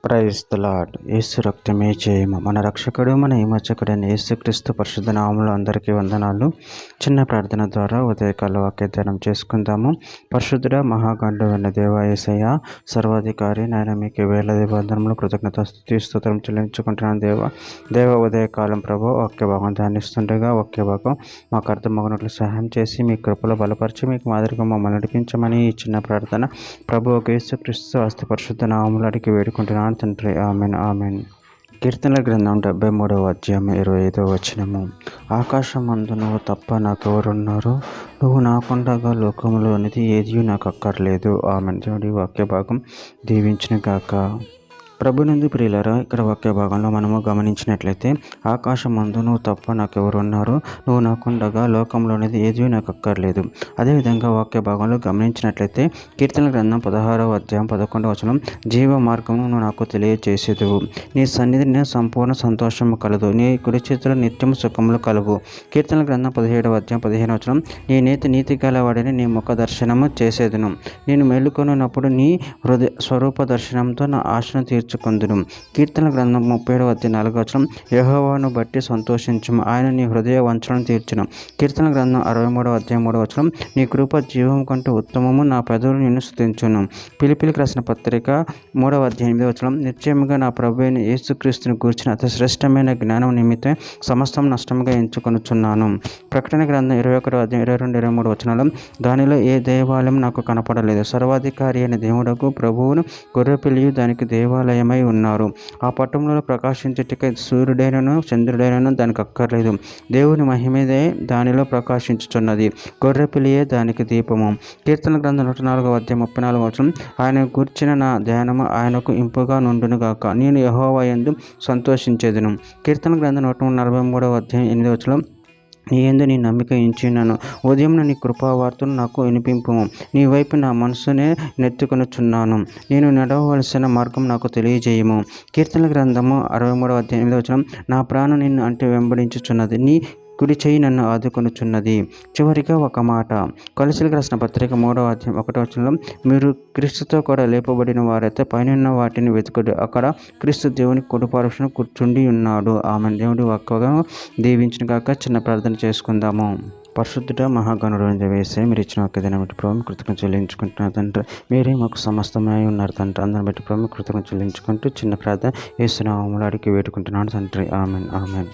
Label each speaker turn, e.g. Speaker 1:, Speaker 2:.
Speaker 1: Praise the lord. యేసు రక్తమే జయము. మన రక్షకుడు మన విమోచకుడైన యేసుక్రీస్తు పరిశుద్ధ నామములో అందరికీ వందనాలు. చిన్న ప్రార్థన ద్వారా ఉదయకాల వాక్యధ్యానం చేసుకుందాము. పరిశుద్ధుడ మహాగంధుడైన దేవ యేసయ్య, సర్వాధికారి నాయన, మీకు వేలాది వందనములు కృతజ్ఞత స్తుతి స్తోత్రం చెల్లించుకుంటున్నాను. దేవ ఉదయకాలం ప్రభు వాక్య భాగం ధ్యానిస్తుండగా వాక్య భాగం మాకు అర్థమగినట్లు సహాయం చేసి మీ కృపలో బలపరిచి మీకు మాదిరిగా మమ్మల్ని నడిపించమని ఈ చిన్న ప్రార్థన ప్రభు యేసుక్రీస్తు అస్తి పరిశుద్ధ నామములో అడిగి వేడుకుంటున్నాను తండ్రి. Amen amen. కీర్తనల గ్రంథం 73వ అధ్యాయం 25వ వచనము. ఆకాశమందు నువ్వు తప్ప నాకెవరున్నారు? నువ్వు నాకుండగా లోకంలోనిది ఏది నాకు అక్కర్లేదు. ఆమెన్. దేవుడి వాక్య భాగం దీవించిన గాక. ప్రభునందు ప్రియులారా, ఇక్కడ వాక్య భాగంలో మనము గమనించినట్లయితే, ఆకాశమందు నువ్వు తప్ప నాకెవరున్నారు? నువ్వు నాకుండగా లోకంలోనిది ఏది నాకు అక్కర్లేదు. అదేవిధంగా వాక్య భాగంలో గమనించినట్లయితే కీర్తన గ్రంథం 16వ అధ్యాయం 11వ వచనం, జీవ మార్గమును నువ్వు నాకు తెలియజేసేదువు. నీ సన్నిధిని సంపూర్ణ సంతోషము కలదు, నీ కుడి చేతిలో నిత్యము సుఖములు కలవు. కీర్తన గ్రంథం 17వ అధ్యాయం 15వ వచనం, నీ నీతి గలవాడిని నీ ముఖ దర్శనము చేసేదును. నేను మేలుకొనున్నప్పుడు నీ హృదయ స్వరూప దర్శనంతో నా ఆశను తీర్చుకొందును. కీర్తన గ్రంథం 37వ అధ్యాయం 4వ వచనం, యెహోవాను బట్టి సంతోషించుము, ఆయన నీ హృదయ వంచనను తీర్చును. కీర్తన గ్రంథం 63వ అధ్యాయం 3వ వచనం, నీ కృప జీవం కంటే ఉత్తమము, నా పెదవులు నిన్ను స్తుతించును. ఫిలిప్పీయులకు రాసిన పత్రిక 3వ అధ్యాయం 8వ వచనం, నిశ్చయముగా నా ప్రభువైన యేసుక్రీస్తుని గూర్చిన అతి శ్రేష్టమైన జ్ఞానం నిమిత్తం సమస్తం నష్టముగా ఎంచుకొనుచున్నాను. ప్రకటన గ్రంథం 21వ అధ్యాయం 22, 23 వచనాలు, దానిలో ఏ దేవాలయం నాకు కనపడలేదు. సర్వాధికారి అయిన దేవుడకు ప్రభువును గొర్రెపిల్లియు దానికి దేవాలయమై ఉన్నారు. ఆ పట్టణంలో ప్రకాశించుటకై సూర్యుడైనను చంద్రుడైనను దానికి అక్కర్లేదు. దేవుని మహిమదే దానిలో ప్రకాశించుచున్నది, గొర్రెపిల్లియే దానికి దీపము. కీర్తన గ్రంథం 104వ అధ్యాయం 34వ వచనం, ఆయన గూర్చిన నా ధ్యానము ఆయనకు ఇంపుగా నుండును గాక, నేను యెహోవా యందు సంతోషించేదను. కీర్తన గ్రంథం 143వ అధ్యాయం 8వ వచనం, నీ యందు నీ నమ్మిక ఉంచినాను, ఉదయమున నీ కృపావార్తను నాకు వినిపింపుము, నీ వైపు నా మనసునే నెత్తుకొనుచున్నాను, నేను నడవవలసిన మార్గం నాకు తెలియజేయము. కీర్తన గ్రంథము 63వ అధ్యాయం 8వ వచనం, నా ప్రాణం నిన్ను అంటే వెంబడించుచున్నది, నీ కుడి చేయి నన్ను ఆదుకొనుచున్నది. చివరిగా ఒక మాట, కొలస్సీయులకు రాసిన పత్రిక 3వ అధ్యాయం 1వ వచనంలో, మీరు క్రీస్తుతో కూడా లేపబడిన వారైతే పైనున్న వాటిని వెతుకుడు, అక్కడ క్రీస్తు దేవుని కుడిపార్శ్వన కూర్చుండి ఉన్నాడు. ఆమె. దేవుడి వాక్యగా దీవించిన గాక. చిన్న ప్రార్థన చేసుకుందాము. పరిశుద్ధుడ మహాగణుడు వేసే మీరు ఇచ్చిన ఒక దినం బట్టి ప్రభు కృతజ్ఞత చెల్లించుకుంటున్నారు తండ్రి. మీరే మాకు సమస్తమై ఉన్నారు తండ్రి. అందరిని బట్టి ప్రభు కృతజ్ఞత చెల్లించుకుంటూ చిన్న ప్రార్థన యేసు నామములో అడిగి వేడుకుంటున్నాను తండ్రి. Amen amen.